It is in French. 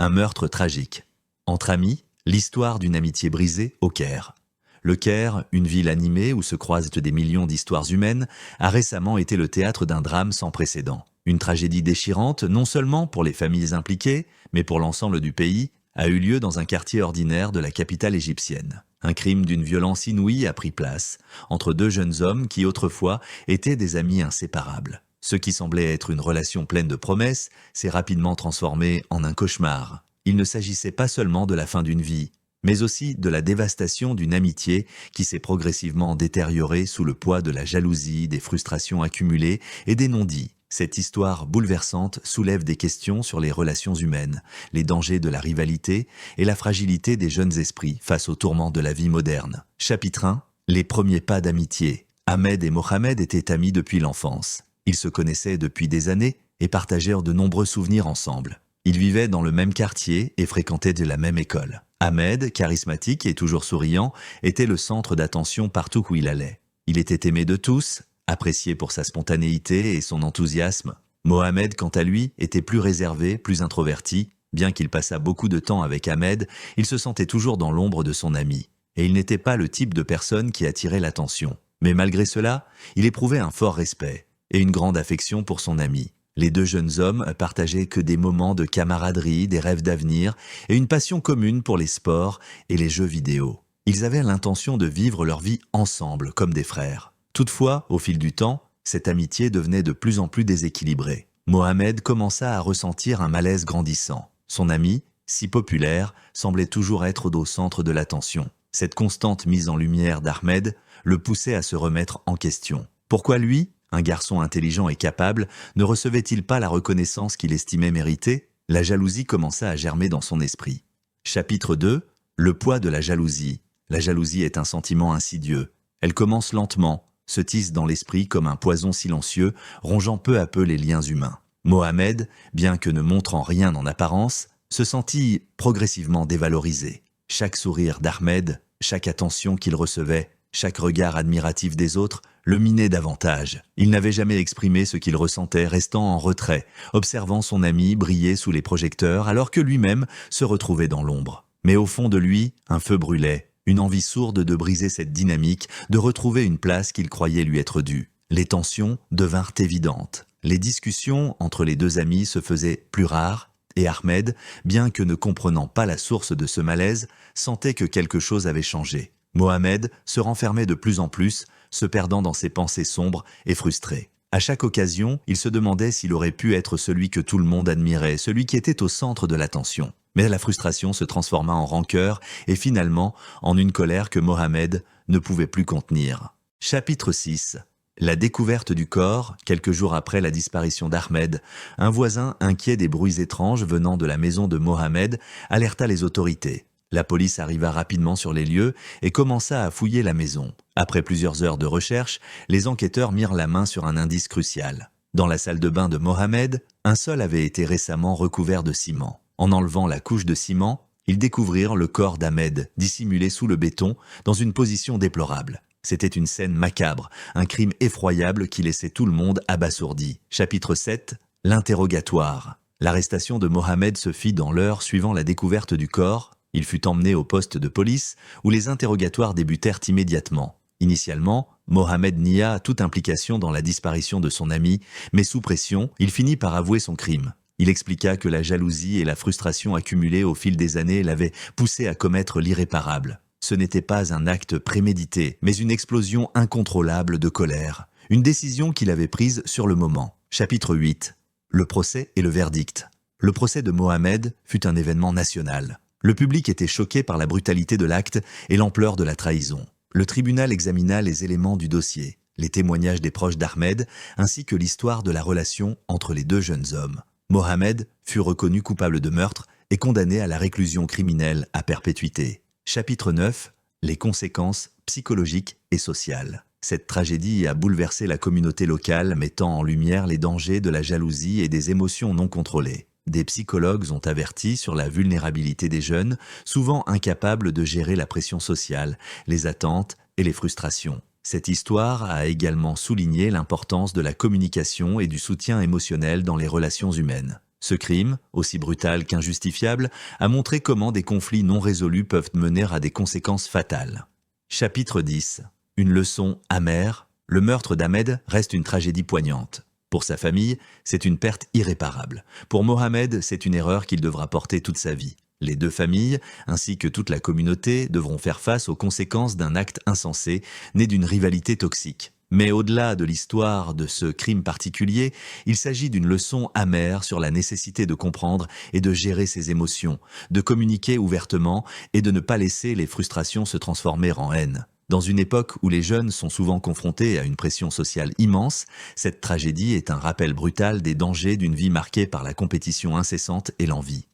Un meurtre tragique. Entre amis, l'histoire d'une amitié brisée au Caire. Le Caire, une ville animée où se croisent des millions d'histoires humaines, a récemment été le théâtre d'un drame sans précédent. Une tragédie déchirante, non seulement pour les familles impliquées, mais pour l'ensemble du pays, a eu lieu dans un quartier ordinaire de la capitale égyptienne. Un crime d'une violence inouïe a pris place entre deux jeunes hommes qui autrefois étaient des amis inséparables. Ce qui semblait être une relation pleine de promesses s'est rapidement transformé en un cauchemar. Il ne s'agissait pas seulement de la fin d'une vie, mais aussi de la dévastation d'une amitié qui s'est progressivement détériorée sous le poids de la jalousie, des frustrations accumulées et des non-dits. Cette histoire bouleversante soulève des questions sur les relations humaines, les dangers de la rivalité et la fragilité des jeunes esprits face aux tourments de la vie moderne. Chapitre 1. Les premiers pas d'amitié. Ahmed et Mohamed étaient amis depuis l'enfance. Ils se connaissaient depuis des années et partagèrent de nombreux souvenirs ensemble. Ils vivaient dans le même quartier et fréquentaient de la même école. Ahmed, charismatique et toujours souriant, était le centre d'attention partout où il allait. Il était aimé de tous, apprécié pour sa spontanéité et son enthousiasme. Mohamed, quant à lui, était plus réservé, plus introverti. Bien qu'il passât beaucoup de temps avec Ahmed, il se sentait toujours dans l'ombre de son ami. Et il n'était pas le type de personne qui attirait l'attention. Mais malgré cela, il éprouvait un fort respect et une grande affection pour son ami. Les deux jeunes hommes partageaient que des moments de camaraderie, des rêves d'avenir et une passion commune pour les sports et les jeux vidéo. Ils avaient l'intention de vivre leur vie ensemble, comme des frères. Toutefois, au fil du temps, cette amitié devenait de plus en plus déséquilibrée. Mohamed commença à ressentir un malaise grandissant. Son ami, si populaire, semblait toujours être au centre de l'attention. Cette constante mise en lumière d'Ahmed le poussait à se remettre en question. Pourquoi lui, un garçon intelligent et capable, ne recevait-il pas la reconnaissance qu'il estimait méritée? La jalousie commença à germer dans son esprit. Chapitre 2. Le poids de la jalousie. La jalousie est un sentiment insidieux. Elle commence lentement, se tisse dans l'esprit comme un poison silencieux, rongeant peu à peu les liens humains. Mohamed, bien que ne montrant rien en apparence, se sentit progressivement dévalorisé. Chaque sourire d'Ahmed, chaque attention qu'il recevait, chaque regard admiratif des autres le minait davantage. Il n'avait jamais exprimé ce qu'il ressentait, restant en retrait, observant son ami briller sous les projecteurs alors que lui-même se retrouvait dans l'ombre. Mais au fond de lui, un feu brûlait, une envie sourde de briser cette dynamique, de retrouver une place qu'il croyait lui être due. Les tensions devinrent évidentes. Les discussions entre les deux amis se faisaient plus rares et Ahmed, bien que ne comprenant pas la source de ce malaise, sentait que quelque chose avait changé. Mohamed se renfermait de plus en plus, se perdant dans ses pensées sombres et frustrées. À chaque occasion, il se demandait s'il aurait pu être celui que tout le monde admirait, celui qui était au centre de l'attention. Mais la frustration se transforma en rancœur et finalement en une colère que Mohamed ne pouvait plus contenir. Chapitre 6. La découverte du corps, quelques jours après la disparition d'Ahmed, un voisin inquiet des bruits étranges venant de la maison de Mohamed alerta les autorités. La police arriva rapidement sur les lieux et commença à fouiller la maison. Après plusieurs heures de recherche, les enquêteurs mirent la main sur un indice crucial. Dans la salle de bain de Mohamed, un sol avait été récemment recouvert de ciment. En enlevant la couche de ciment, ils découvrirent le corps d'Ahmed, dissimulé sous le béton, dans une position déplorable. C'était une scène macabre, un crime effroyable qui laissait tout le monde abasourdi. Chapitre 7. L'interrogatoire. L'arrestation de Mohamed se fit dans l'heure suivant la découverte du corps. Il fut emmené au poste de police où les interrogatoires débutèrent immédiatement. Initialement, Mohamed nia toute implication dans la disparition de son ami, mais sous pression, il finit par avouer son crime. Il expliqua que la jalousie et la frustration accumulées au fil des années l'avaient poussé à commettre l'irréparable. Ce n'était pas un acte prémédité, mais une explosion incontrôlable de colère. Une décision qu'il avait prise sur le moment. Chapitre 8. Le procès et le verdict. Le procès de Mohamed fut un événement national. Le public était choqué par la brutalité de l'acte et l'ampleur de la trahison. Le tribunal examina les éléments du dossier, les témoignages des proches d'Ahmed, ainsi que l'histoire de la relation entre les deux jeunes hommes. Mohamed fut reconnu coupable de meurtre et condamné à la réclusion criminelle à perpétuité. Chapitre 9. Les conséquences psychologiques et sociales. Cette tragédie a bouleversé la communauté locale, mettant en lumière les dangers de la jalousie et des émotions non contrôlées. Des psychologues ont averti sur la vulnérabilité des jeunes, souvent incapables de gérer la pression sociale, les attentes et les frustrations. Cette histoire a également souligné l'importance de la communication et du soutien émotionnel dans les relations humaines. Ce crime, aussi brutal qu'injustifiable, a montré comment des conflits non résolus peuvent mener à des conséquences fatales. Chapitre 10. Une leçon amère. Le meurtre d'Ahmed reste une tragédie poignante. Pour sa famille, c'est une perte irréparable. Pour Mohamed, c'est une erreur qu'il devra porter toute sa vie. Les deux familles, ainsi que toute la communauté, devront faire face aux conséquences d'un acte insensé, né d'une rivalité toxique. Mais au-delà de l'histoire de ce crime particulier, il s'agit d'une leçon amère sur la nécessité de comprendre et de gérer ses émotions, de communiquer ouvertement et de ne pas laisser les frustrations se transformer en haine. Dans une époque où les jeunes sont souvent confrontés à une pression sociale immense, cette tragédie est un rappel brutal des dangers d'une vie marquée par la compétition incessante et l'envie.